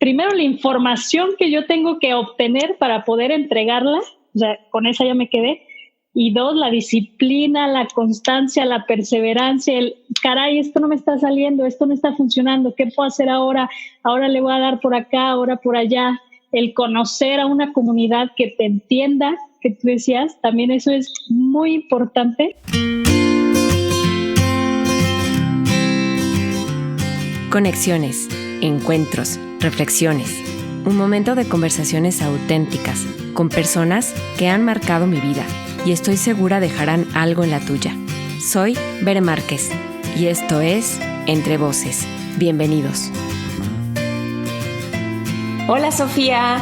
primero la información que yo tengo que obtener para poder entregarla, o sea, con esa ya me quedé. Y 2, la disciplina, la constancia, la perseverancia, caray, esto no me está saliendo, esto no está funcionando, ¿qué puedo hacer ahora? Ahora le voy a dar por acá, ahora por allá. El conocer a una comunidad que te entienda, que tú decías, también eso es muy importante. Conexiones, encuentros, reflexiones. Un momento de conversaciones auténticas con personas que han marcado mi vida y estoy segura dejarán algo en la tuya. Soy Bere Márquez y esto es Entre Voces. Bienvenidos. Hola Sofía,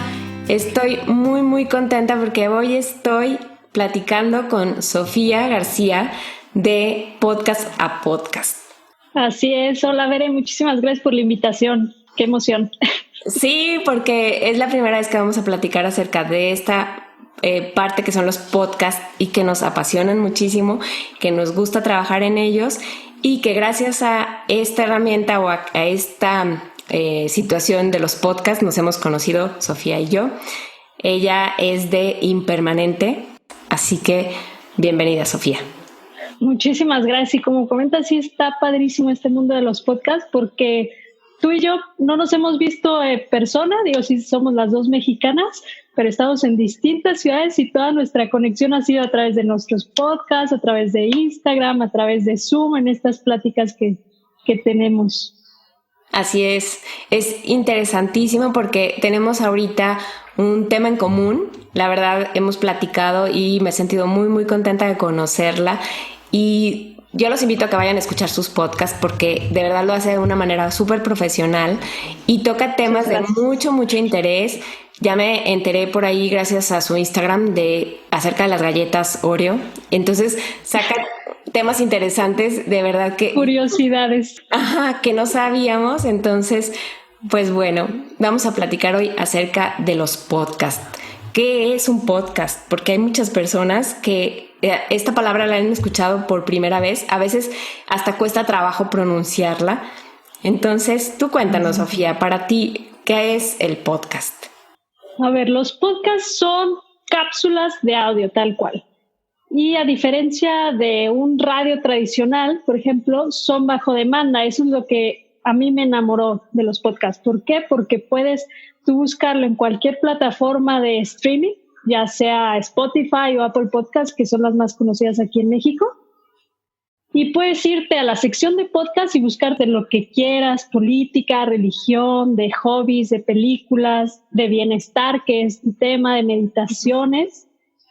estoy muy contenta porque hoy estoy platicando con Sofía García de Podcast a Podcast. Así es, hola Bere, muchísimas gracias por la invitación, qué emoción. Sí, porque es la primera vez que vamos a platicar acerca de esta parte que son los podcasts y que nos apasionan muchísimo, que nos gusta trabajar en ellos y que gracias a esta herramienta o a esta situación de los podcasts nos hemos conocido Sofía y yo. Ella es de Impermanente, así que bienvenida Sofía. Muchísimas gracias y como comentas, sí está padrísimo este mundo de los podcasts porque tú y yo no nos hemos visto en persona, digo, sí somos las dos mexicanas, pero estamos en distintas ciudades y toda nuestra conexión ha sido a través de nuestros podcasts, a través de Instagram, a través de Zoom, en estas pláticas que tenemos. Así es interesantísimo porque tenemos ahorita un tema en común. La verdad, hemos platicado y me he sentido muy contenta de conocerla y yo los invito a que vayan a escuchar sus podcasts porque de verdad lo hace de una manera súper profesional y toca temas de mucho interés. Ya me enteré por ahí gracias a su Instagram acerca de las galletas Oreo. Entonces saca temas interesantes, de verdad que... Curiosidades. Ajá, que no sabíamos. Entonces, pues bueno, vamos a platicar hoy acerca de los podcasts. ¿Qué es un podcast? Porque hay muchas personas que esta palabra la han escuchado por primera vez. A veces hasta cuesta trabajo pronunciarla. Entonces, tú cuéntanos, Sofía, para ti, ¿qué es el podcast? A ver, los podcasts son cápsulas de audio, tal cual. Y a diferencia de un radio tradicional, por ejemplo, son bajo demanda. Eso es lo que a mí me enamoró de los podcasts. ¿Por qué? Porque puedes tú buscarlo en cualquier plataforma de streaming, ya sea Spotify o Apple Podcasts, que son las más conocidas aquí en México. Y puedes irte a la sección de podcast y buscarte lo que quieras, política, religión, de hobbies, de películas, de bienestar, que es un tema, de meditaciones.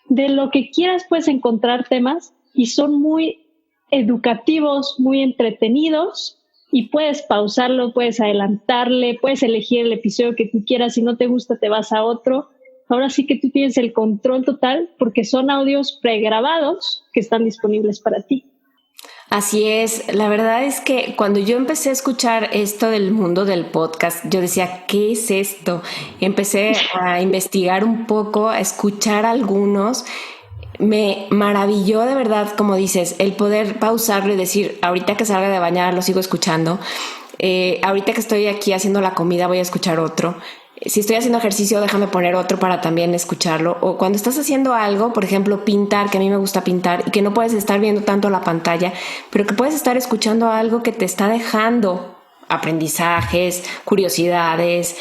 De lo que quieras puedes encontrar temas y son muy educativos, muy entretenidos y puedes pausarlo, puedes adelantarle, puedes elegir el episodio que tú quieras. Si no te gusta, te vas a otro. Ahora sí que tú tienes el control total porque son audios pregrabados que están disponibles para ti. Así es, la verdad es que cuando yo empecé a escuchar esto del mundo del podcast, yo decía, ¿qué es esto? Empecé a investigar un poco, a escuchar algunos. Me maravilló de verdad, como dices, el poder pausarlo y decir, ahorita que salga de bañar lo sigo escuchando, ahorita que estoy aquí haciendo la comida voy a escuchar otro. Si estoy haciendo ejercicio, déjame poner otro para también escucharlo. O cuando estás haciendo algo, por ejemplo, pintar, que a mí me gusta pintar y que no puedes estar viendo tanto la pantalla, pero que puedes estar escuchando algo que te está dejando aprendizajes, curiosidades,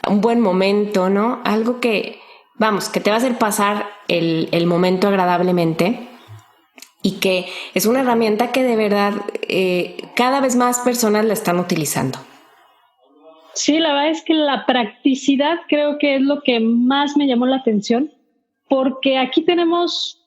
un buen momento, ¿no? Algo que, vamos, que te va a hacer pasar el momento agradablemente y que es una herramienta que de verdad cada vez más personas la están utilizando. Sí, la verdad es que la practicidad creo que es lo que más me llamó la atención, porque aquí tenemos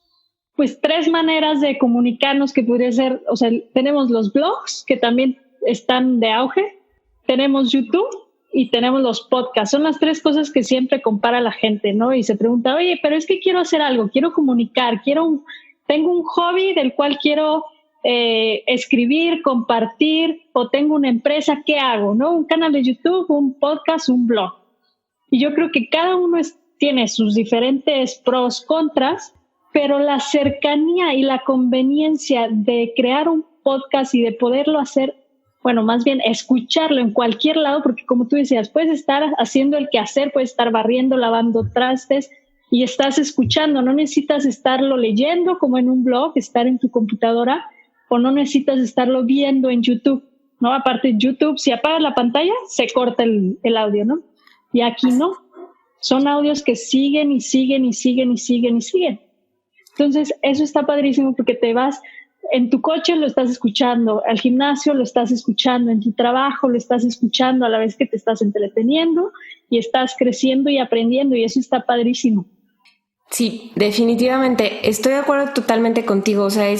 pues 3 maneras de comunicarnos que podría ser, o sea, tenemos los blogs que también están de auge, tenemos YouTube y tenemos los podcasts. Son las 3 cosas que siempre compara la gente, ¿no? Y se pregunta, oye, pero es que quiero hacer algo, quiero comunicar, tengo un hobby del cual quiero escribir, compartir, o tengo una empresa, ¿qué hago? ¿No? Un canal de YouTube, un podcast, un blog. Y yo creo que cada uno tiene sus diferentes pros, contras, pero la cercanía y la conveniencia de crear un podcast y de poderlo hacer bueno, más bien escucharlo en cualquier lado, porque como tú decías, puedes estar haciendo el quehacer, puedes estar barriendo, lavando trastes y estás escuchando. No necesitas estarlo leyendo como en un blog, estar en tu computadora, o no necesitas estarlo viendo en YouTube, ¿no? Aparte, YouTube, si apagas la pantalla, se corta el audio, ¿no? Y aquí no. Son audios que siguen y siguen y siguen y siguen y siguen. Entonces, eso está padrísimo porque te vas, en tu coche lo estás escuchando, al gimnasio lo estás escuchando, en tu trabajo lo estás escuchando a la vez que te estás entreteniendo y estás creciendo y aprendiendo, y eso está padrísimo. Sí, definitivamente. Estoy de acuerdo totalmente contigo. O sea,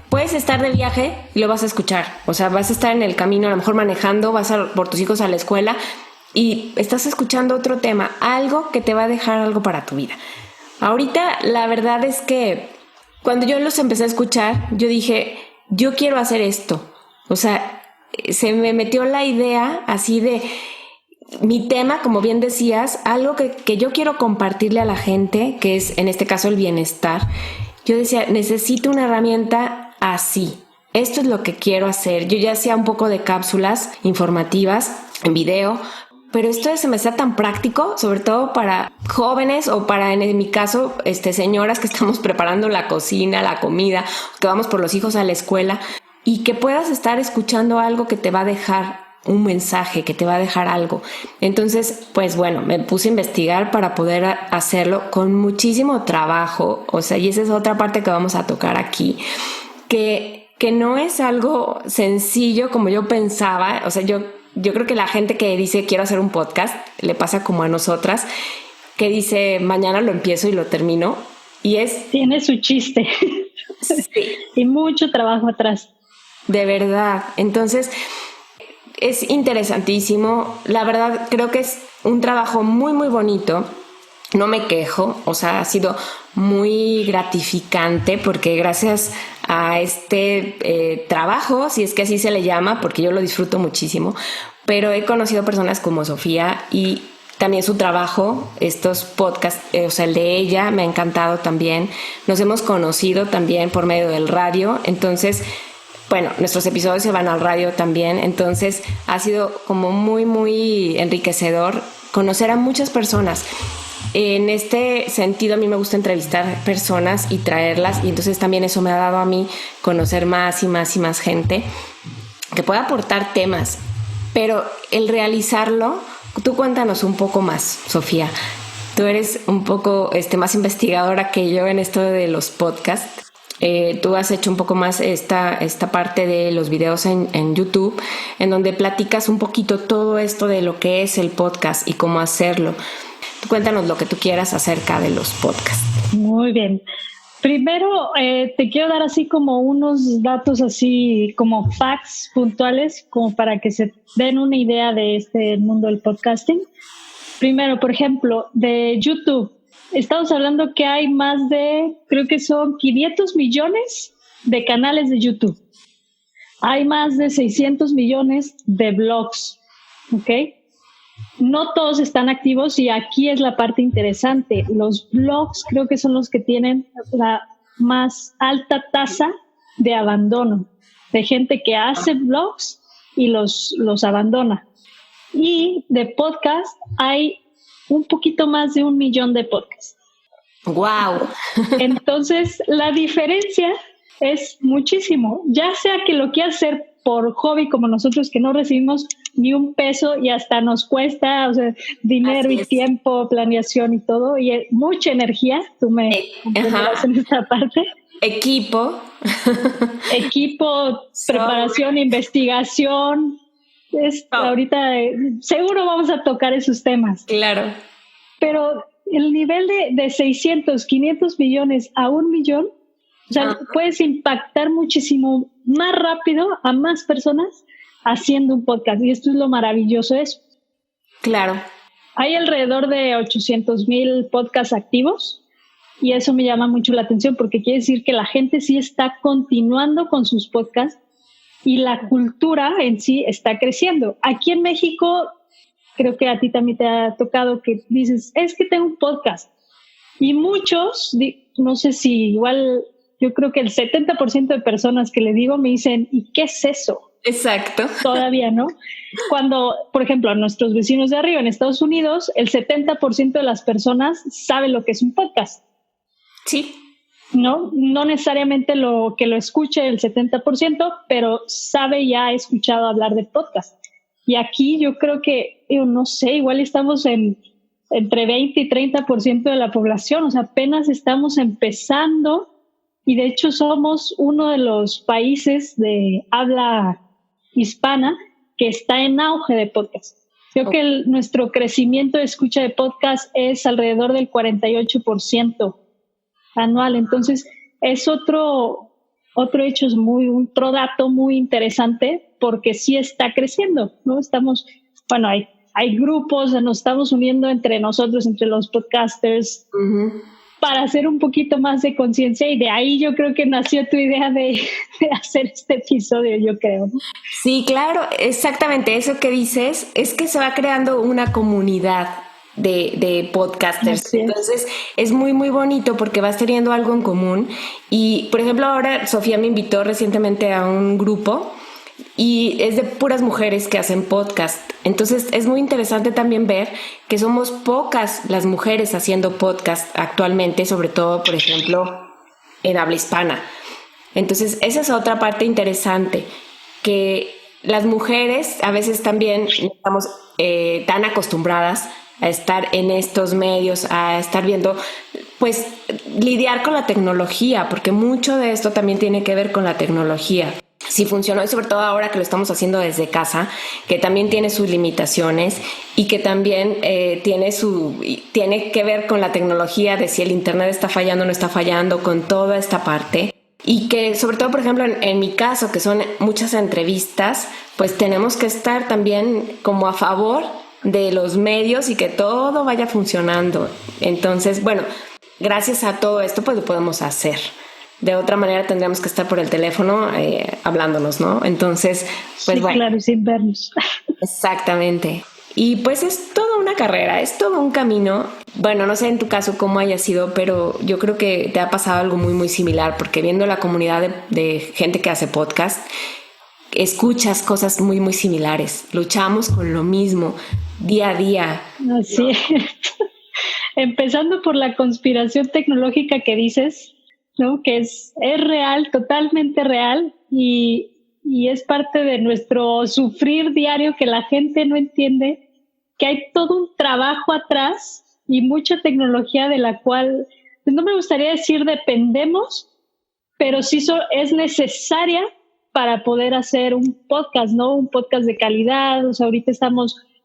puedes estar de viaje y lo vas a escuchar. O sea, vas a estar en el camino, a lo mejor manejando, por tus hijos a la escuela y estás escuchando otro tema, algo que te va a dejar algo para tu vida. Ahorita, la verdad es que cuando yo los empecé a escuchar, yo dije, yo quiero hacer esto. O sea, se me metió la idea así de mi tema, como bien decías, algo que yo quiero compartirle a la gente, que es en este caso el bienestar. Yo decía, necesito una herramienta así. Esto es lo que quiero hacer. Yo ya hacía un poco de cápsulas informativas en video, pero esto se me está tan práctico, sobre todo para jóvenes o para, en mi caso, señoras que estamos preparando la cocina, la comida, que vamos por los hijos a la escuela, y que puedas estar escuchando algo que te va a dejar un mensaje, que te va a dejar algo. Entonces, pues bueno, me puse a investigar para poder hacerlo con muchísimo trabajo. O sea, y esa es otra parte que vamos a tocar aquí, que no es algo sencillo como yo pensaba. O sea, yo creo que la gente que dice quiero hacer un podcast, le pasa como a nosotras, que dice mañana lo empiezo y lo termino. Y tiene su chiste. Sí. Y mucho trabajo atrás. De verdad. Entonces, es interesantísimo. La verdad, creo que es un trabajo muy, muy bonito. No me quejo. O sea, ha sido muy gratificante porque gracias a este trabajo, si es que así se le llama, porque yo lo disfruto muchísimo, pero he conocido personas como Sofía y también su trabajo, estos podcasts, o sea, el de ella me ha encantado también. Nos hemos conocido también por medio del radio. Entonces, bueno, nuestros episodios se van al radio también, entonces ha sido como muy, muy enriquecedor conocer a muchas personas. En este sentido, a mí me gusta entrevistar personas y traerlas, y entonces también eso me ha dado a mí conocer más y más y más gente que pueda aportar temas, pero el realizarlo, tú cuéntanos un poco más, Sofía. Tú eres un poco más investigadora que yo en esto de los podcasts. Tú has hecho un poco más esta parte de los videos en YouTube, en donde platicas un poquito todo esto de lo que es el podcast y cómo hacerlo. Tú cuéntanos lo que tú quieras acerca de los podcasts. Muy bien. Primero, te quiero dar así como unos datos así como facts puntuales, como para que se den una idea de este mundo del podcasting. Primero, por ejemplo, de YouTube. Estamos hablando que hay más de, creo que son 500 millones de canales de YouTube. Hay más de 600 millones de blogs, ¿ok? No todos están activos y aquí es la parte interesante. Los blogs creo que son los que tienen la más alta tasa de abandono, de gente que hace blogs y los abandona. Y de podcast hay un poquito más de 1 millón de podcasts. ¡Wow! Entonces, la diferencia es muchísimo. Ya sea que lo quieras hacer por hobby, como nosotros, que no recibimos ni un peso y hasta nos cuesta, o sea, dinero y tiempo, planeación y todo, y mucha energía. Tú me comprenderás en esta parte. Equipo, preparación, investigación. Ahorita seguro vamos a tocar esos temas. Claro. Pero el nivel de 600, 500 millones a 1 millón, o sea, puedes impactar muchísimo más rápido a más personas haciendo un podcast. Y esto es lo maravilloso de eso. Claro. Hay alrededor de 800,000 podcasts activos y eso me llama mucho la atención porque quiere decir que la gente sí está continuando con sus podcasts y la cultura en sí está creciendo. Aquí en México, creo que a ti también te ha tocado que dices, es que tengo un podcast. Y muchos, no sé si igual, yo creo que el 70% de personas que le digo me dicen, ¿y qué es eso? Exacto. Todavía, ¿no? Cuando, por ejemplo, a nuestros vecinos de arriba en Estados Unidos, el 70% de las personas sabe lo que es un podcast. Sí. No necesariamente lo que lo escuche el 70%, pero sabe ya ha escuchado hablar de podcast. Y aquí yo creo que, no sé, igual estamos entre 20 y 30% de la población, o sea, apenas estamos empezando y de hecho somos uno de los países de habla hispana que está en auge de podcast. Creo que nuestro crecimiento de escucha de podcast es alrededor del 48% anual. Entonces, es otro hecho, otro dato muy interesante porque sí está creciendo, ¿no? Bueno, hay grupos, nos estamos uniendo entre nosotros, entre los podcasters, para hacer un poquito más de conciencia, y de ahí yo creo que nació tu idea de hacer este episodio, yo creo, ¿no? Sí, claro, exactamente eso que dices, es que se va creando una comunidad de podcasters. Entonces es muy muy bonito porque vas teniendo algo en común. Y por ejemplo ahora Sofía me invitó recientemente a un grupo y es de puras mujeres que hacen podcast. Entonces es muy interesante también ver que somos pocas las mujeres haciendo podcast actualmente, sobre todo por ejemplo en habla hispana. Entonces esa es otra parte interesante, que las mujeres a veces también estamos tan acostumbradas a estar en estos medios, a estar viendo, pues lidiar con la tecnología, porque mucho de esto también tiene que ver con la tecnología. Si funcionó, y sobre todo ahora que lo estamos haciendo desde casa, que también tiene sus limitaciones y que también tiene que ver con la tecnología, de si el internet está fallando o no está fallando, con toda esta parte. Y que sobre todo, por ejemplo, en mi caso, que son muchas entrevistas, pues tenemos que estar también como a favor de los medios y que todo vaya funcionando. Entonces, bueno, gracias a todo esto pues lo podemos hacer. De otra manera tendríamos que estar por el teléfono hablándonos, ¿no? Entonces, pues sí, bueno. Claro, sin vernos. Exactamente. Y pues es toda una carrera, es todo un camino. Bueno, no sé en tu caso cómo haya sido, pero yo creo que te ha pasado algo muy, muy similar, porque viendo la comunidad de gente que hace podcast, escuchas cosas muy, muy similares. Luchamos con lo mismo día a día. Así es. Empezando por la conspiración tecnológica que dices, ¿no? Que es real, totalmente real, y es parte de nuestro sufrir diario, que la gente no entiende que hay todo un trabajo atrás y mucha tecnología de la cual, pues no me gustaría decir dependemos, pero sí es necesaria para poder hacer un podcast, ¿no? Un podcast de calidad. O sea, ahorita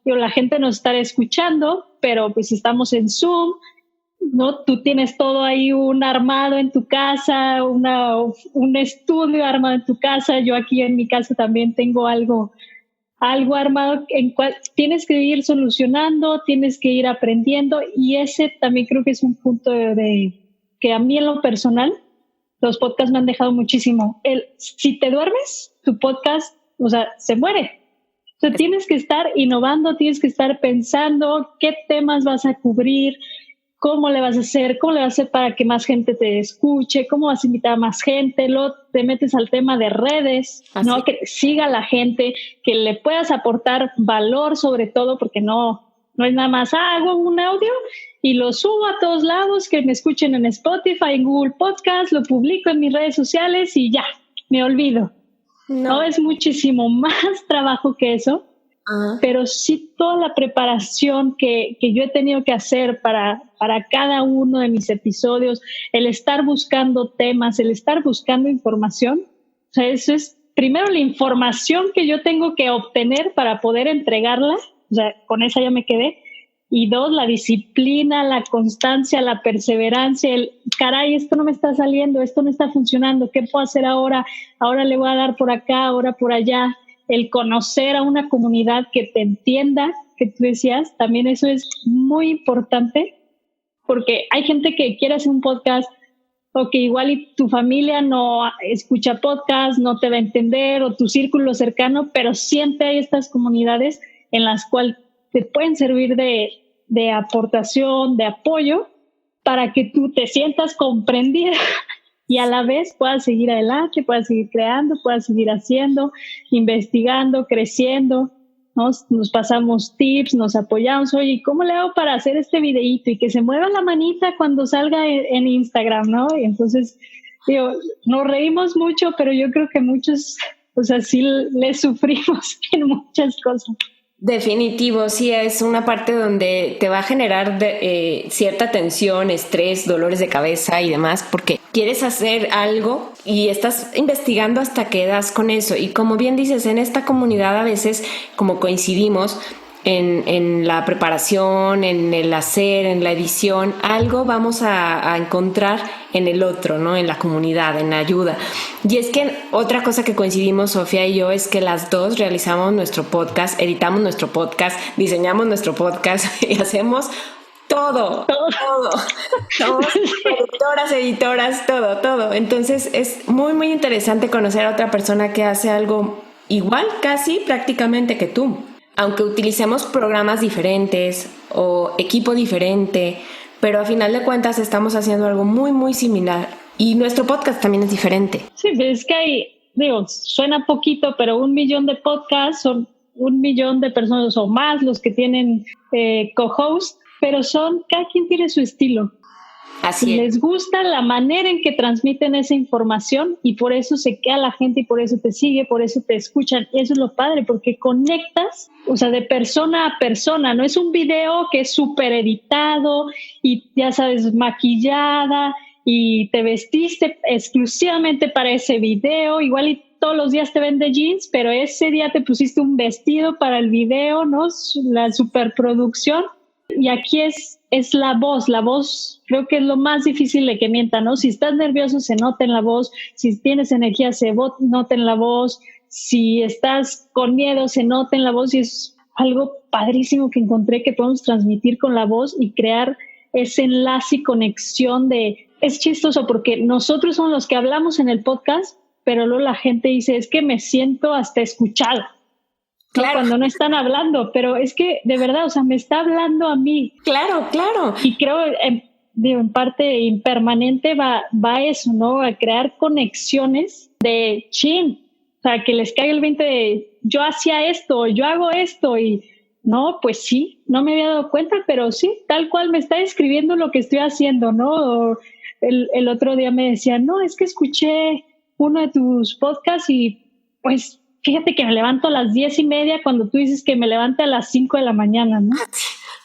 la gente nos está escuchando, pero pues estamos en Zoom, ¿no? Tú tienes todo ahí un armado en tu casa, un estudio armado en tu casa. Yo aquí en mi casa también tengo algo armado en cual tienes que ir solucionando, tienes que ir aprendiendo, y ese también creo que es un punto de que a mí en lo personal los podcasts me han dejado muchísimo. Si te duermes, tu podcast, o sea, se muere. O sea, tienes que estar innovando, tienes que estar pensando qué temas vas a cubrir, cómo le vas a hacer para que más gente te escuche, cómo vas a invitar a más gente. Luego te metes al tema de redes, ¿no? Que siga la gente, que le puedas aportar valor, sobre todo, porque no es nada más, hago un audio y lo subo a todos lados, que me escuchen en Spotify, en Google Podcast, lo publico en mis redes sociales y ya, me olvido. No es muchísimo más trabajo que eso. Pero sí toda la preparación que yo he tenido que hacer para cada uno de mis episodios, el estar buscando temas, el estar buscando información. O sea, eso es primero la información que yo tengo que obtener para poder entregarla. O sea, con esa ya me quedé. Y dos, la disciplina, la constancia, la perseverancia, caray, esto no me está saliendo, esto no está funcionando, ¿qué puedo hacer ahora? Ahora le voy a dar por acá, ahora por allá. El conocer a una comunidad que te entienda, que tú decías, también eso es muy importante, porque hay gente que quiere hacer un podcast o que igual y tu familia no escucha podcast, no te va a entender, o tu círculo cercano, pero siempre hay estas comunidades en las cuales te pueden servir de aportación, de apoyo, para que tú te sientas comprendida y a la vez puedas seguir adelante, puedas seguir creando, puedas seguir haciendo, investigando, creciendo. Nos pasamos tips, nos apoyamos. Oye, ¿cómo le hago para hacer este videíto? Y que se mueva la manita cuando salga en Instagram, ¿no? Y entonces, digo, nos reímos mucho, pero yo creo que muchos, o sea, sí le sufrimos en muchas cosas. Definitivo, sí, es una parte donde te va a generar cierta tensión, estrés, dolores de cabeza y demás, porque quieres hacer algo y estás investigando hasta que das con eso. Y como bien dices, en esta comunidad a veces, como coincidimos en la preparación, en el hacer, en la edición, algo vamos a encontrar en el otro, ¿no? En la comunidad, en la ayuda. Y es que otra cosa que coincidimos, Sofía y yo, es que las dos realizamos nuestro podcast, editamos nuestro podcast, diseñamos nuestro podcast y hacemos todo. Somos productoras, editoras, todo. Entonces es muy, muy interesante conocer a otra persona que hace algo igual, casi prácticamente que tú. Aunque utilicemos programas diferentes o equipo diferente, pero a final de cuentas estamos haciendo algo muy, muy similar. Y nuestro podcast también es diferente. Sí, es que suena poquito, pero 1 millón de podcasts son 1 millón de personas o más los que tienen co-host, pero cada quien tiene su estilo. Así es. Les gusta la manera en que transmiten esa información y por eso se queda la gente y por eso te sigue, por eso te escuchan. Y eso es lo padre, porque conectas, o sea, de persona a persona. No es un video que es súper editado y ya sabes, maquillada y te vestiste exclusivamente para ese video. Igual y todos los días te ven de jeans, pero ese día te pusiste un vestido para el video, ¿no? La superproducción. Y aquí es la voz creo que es lo más difícil de que mienta, ¿no? Si estás nervioso se nota en la voz, si tienes energía se nota en la voz, si estás con miedo se nota en la voz y es algo padrísimo que encontré que podemos transmitir con la voz y crear ese enlace y conexión es chistoso porque nosotros somos los que hablamos en el podcast, pero luego la gente dice, es que me siento hasta escuchada. Claro. Cuando no están hablando, pero es que de verdad, o sea, me está hablando a mí. Claro. Y creo, en parte impermanente va eso, ¿no? A crear conexiones de o sea, que les caiga el 20 de yo hacía esto, yo hago esto y no, pues sí, no me había dado cuenta, pero sí, tal cual me está describiendo lo que estoy haciendo, ¿no? O el otro día me decía, no, es que escuché uno de tus podcasts y pues fíjate que me levanto a las 10:30 cuando tú dices que me levante a las 5 de la mañana, ¿no?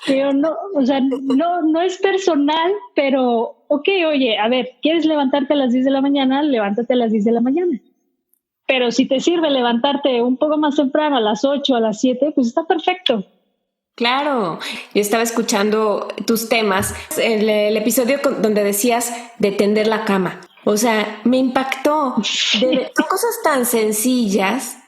Pero no, o sea, no es personal, pero oye, a ver, ¿quieres levantarte a las 10 de la mañana? Levántate a las 10 de la mañana. Pero si te sirve levantarte un poco más temprano, a las 8, a las 7, pues está perfecto. Claro, yo estaba escuchando tus temas, el episodio donde decías de tender la cama. O sea, me impactó. Son cosas tan sencillas,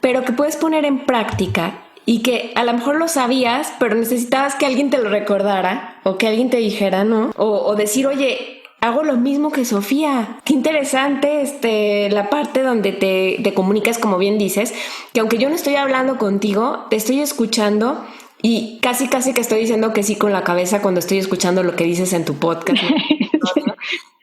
pero que puedes poner en práctica y que a lo mejor lo sabías, pero necesitabas que alguien te lo recordara o que alguien te dijera, ¿no? O decir, oye, hago lo mismo que Sofía. Qué interesante la parte donde te comunicas, como bien dices, que aunque yo no estoy hablando contigo, te estoy escuchando y casi que estoy diciendo que sí con la cabeza cuando estoy escuchando lo que dices en tu podcast.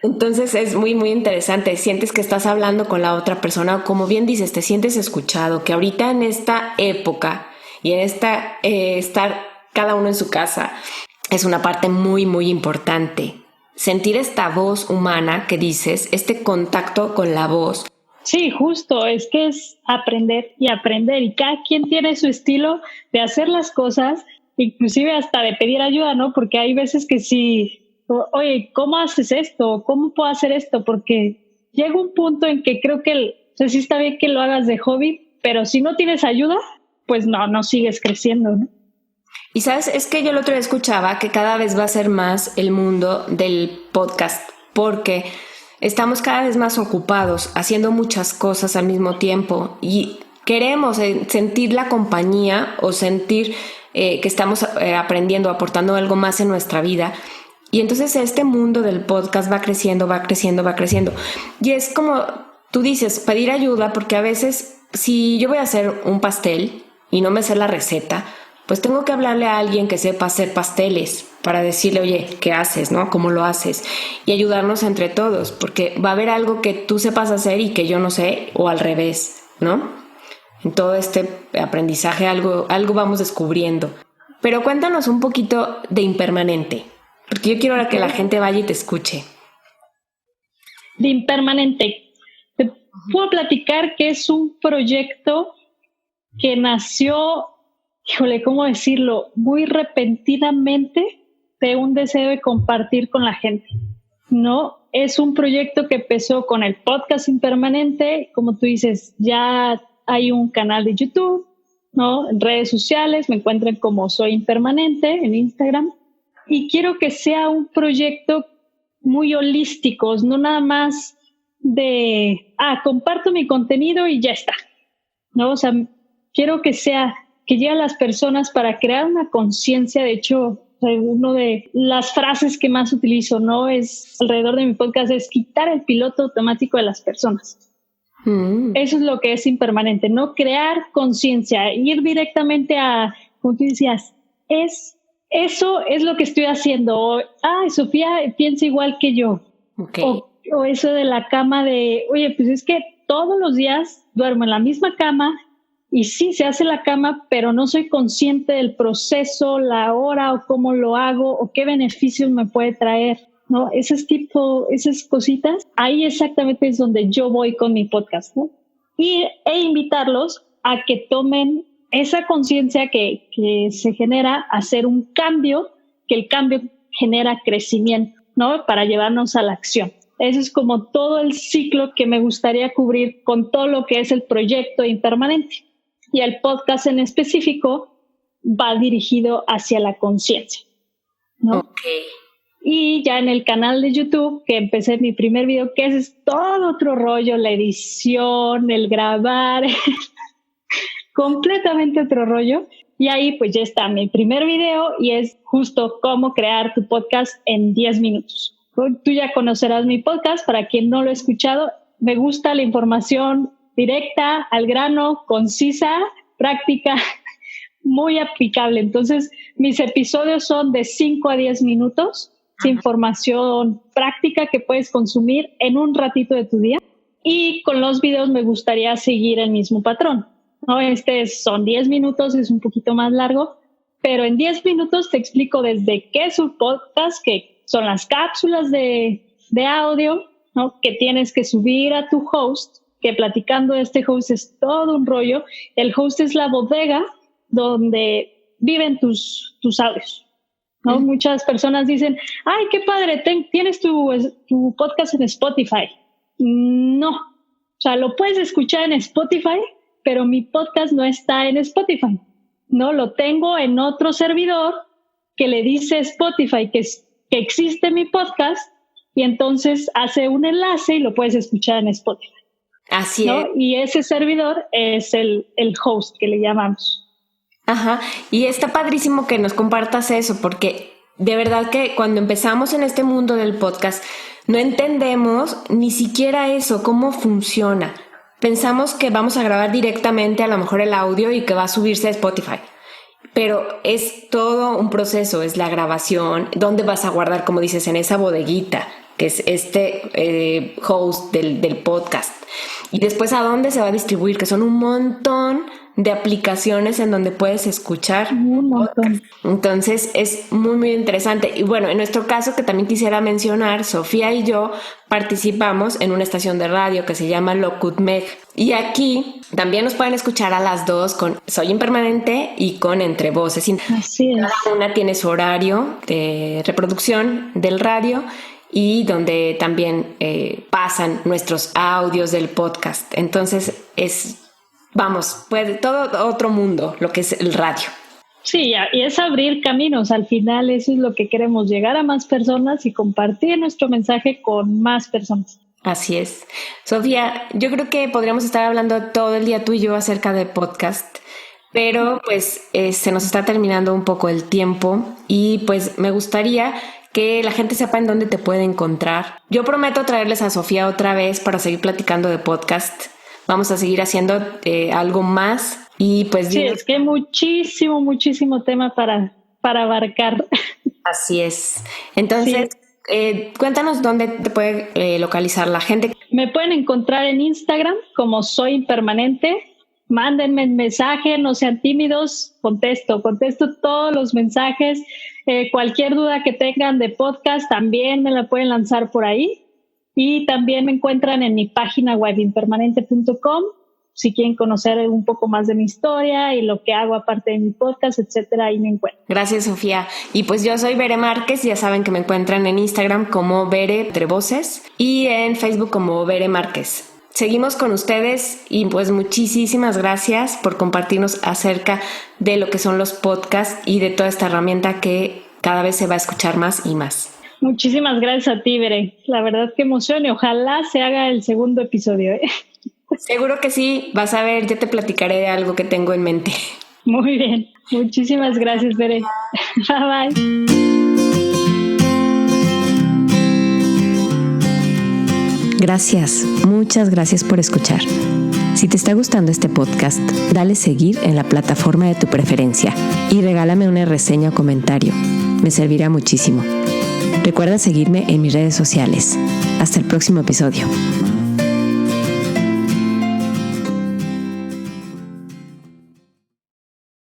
Entonces es muy, muy interesante. Sientes que estás hablando con la otra persona o como bien dices, te sientes escuchado, que ahorita en esta época y en estar cada uno en su casa es una parte muy, muy importante. Sentir esta voz humana que dices, este contacto con la voz. Sí, justo, es que es aprender y cada quien tiene su estilo de hacer las cosas, inclusive hasta de pedir ayuda, ¿no? Porque hay veces que sí, oye, ¿cómo haces esto? ¿Cómo puedo hacer esto? Porque llega un punto en que creo que sí está bien que lo hagas de hobby, pero si no tienes ayuda, pues no sigues creciendo, ¿no? Y sabes, es que yo el otro día escuchaba que cada vez va a ser más el mundo del podcast, porque estamos cada vez más ocupados haciendo muchas cosas al mismo tiempo y queremos sentir la compañía o sentir que estamos aprendiendo, aportando algo más en nuestra vida. Y entonces este mundo del podcast va creciendo. Y es como tú dices, pedir ayuda, porque a veces si yo voy a hacer un pastel y no me sé la receta, pues tengo que hablarle a alguien que sepa hacer pasteles. para decirle, oye, ¿qué haces, no? ¿Cómo lo haces? Y ayudarnos entre todos, porque va a haber algo que tú sepas hacer y que yo no sé, o al revés, ¿no? En todo este aprendizaje algo vamos descubriendo. Pero cuéntanos un poquito de Impermanente, porque yo quiero que la gente vaya y te escuche. De Impermanente. Te puedo platicar que es un proyecto que nació, híjole, ¿cómo decirlo? Muy repentinamente de un deseo de compartir con la gente, ¿no? Es un proyecto que empezó con el podcast Impermanente, como tú dices, ya hay un canal de YouTube, ¿no? En redes sociales me encuentran como Soy Impermanente en Instagram, y quiero que sea un proyecto muy holístico, no nada más de, comparto mi contenido y ya está, ¿no? O sea, quiero que llegue a las personas para crear una conciencia. De hecho, una de las frases que más utilizo, ¿no? Es alrededor de mi podcast, es quitar el piloto automático de las personas. Eso es lo que es Impermanente, ¿no? Crear conciencia, ir directamente a, como tú decías, eso es lo que estoy haciendo. Sofía piensa igual que yo. Okay. O eso de la cama de, oye, pues es que todos los días duermo en la misma cama y sí, se hace la cama, pero no soy consciente del proceso, la hora o cómo lo hago o qué beneficios me puede traer, ¿no? Esas cositas, ahí exactamente es donde yo voy con mi podcast, ¿no? E invitarlos a que tomen esa conciencia que se genera, hacer un cambio, que el cambio genera crecimiento, ¿no? Para llevarnos a la acción. Eso es como todo el ciclo que me gustaría cubrir con todo lo que es el proyecto Impermanente. Y el podcast en específico va dirigido hacia la conciencia, ¿no? Okay. Y ya en el canal de YouTube, que empecé mi primer video, que es todo otro rollo, la edición, el grabar, completamente otro rollo. Y ahí pues ya está mi primer video y es justo cómo crear tu podcast en 10 minutos. Tú ya conocerás mi podcast, para quien no lo ha escuchado. Me gusta la información directa, al grano, concisa, práctica, muy aplicable. Entonces, mis episodios son de 5 a 10 minutos, información práctica que puedes consumir en un ratito de tu día. Y con los videos me gustaría seguir el mismo patrón, ¿no? Son 10 minutos, es un poquito más largo, pero en 10 minutos te explico desde qué es un podcast, que son las cápsulas de audio, ¿no? Que tienes que subir a tu host, que platicando de este host es todo un rollo. El host es la bodega donde viven tus audios, ¿no? Muchas personas dicen, ay, qué padre, tienes tu podcast en Spotify. No, o sea, lo puedes escuchar en Spotify, pero mi podcast no está en Spotify, ¿no? Lo tengo en otro servidor que le dice Spotify que existe mi podcast, y entonces hace un enlace y lo puedes escuchar en Spotify. Así ¿no? es. Y ese servidor es el host, que le llamamos. Ajá, y está padrísimo que nos compartas eso, porque de verdad que cuando empezamos en este mundo del podcast no entendemos ni siquiera eso, cómo funciona. Pensamos que vamos a grabar directamente a lo mejor el audio y que va a subirse a Spotify, pero es todo un proceso, es la grabación, dónde vas a guardar, como dices, en esa bodeguita, que es este host del podcast, y después a dónde se va a distribuir, que son un montón de aplicaciones en donde puedes escuchar podcast. Entonces es muy muy interesante. Y bueno, en nuestro caso, que también quisiera mencionar, Sofía y yo participamos en una estación de radio que se llama Locutmeg, y aquí también nos pueden escuchar a las dos con Soy Impermanente y con Entre Voces. Así es. Cada una tiene su horario de reproducción del radio y donde también pasan nuestros audios del podcast. Entonces pues todo otro mundo, lo que es el radio. Sí, y es abrir caminos. Al final eso es lo que queremos, llegar a más personas y compartir nuestro mensaje con más personas. Así es. Sofía, yo creo que podríamos estar hablando todo el día tú y yo acerca de podcast, pero pues se nos está terminando un poco el tiempo y pues me gustaría que la gente sepa en dónde te puede encontrar. Yo prometo traerles a Sofía otra vez para seguir platicando de podcast. Vamos a seguir haciendo algo más y pues... Sí, es que hay muchísimo tema para abarcar. Así es. Entonces, cuéntanos dónde te puede localizar la gente. Me pueden encontrar en Instagram como Soy Impermanente. Mándenme un mensaje, no sean tímidos, contesto todos los mensajes. Cualquier duda que tengan de podcast también me la pueden lanzar por ahí. Y también me encuentran en mi página web impermanente.com si quieren conocer un poco más de mi historia y lo que hago aparte de mi podcast, etcétera, ahí me encuentran. Gracias, Sofía. Y pues yo soy Bere Márquez, ya saben que me encuentran en Instagram como Bere Entre Voces y en Facebook como Bere Márquez. Seguimos con ustedes y pues muchísimas gracias por compartirnos acerca de lo que son los podcasts y de toda esta herramienta que cada vez se va a escuchar más y más. Muchísimas gracias a ti, Bere. La verdad que emoción y ojalá se haga el segundo episodio. Seguro que sí, vas a ver, yo te platicaré de algo que tengo en mente. Muy bien, muchísimas gracias, Bere. Bye, bye. Gracias, muchas gracias por escuchar. Si te está gustando este podcast, dale seguir en la plataforma de tu preferencia y regálame una reseña o comentario. Me servirá muchísimo. Recuerda seguirme en mis redes sociales. Hasta el próximo episodio.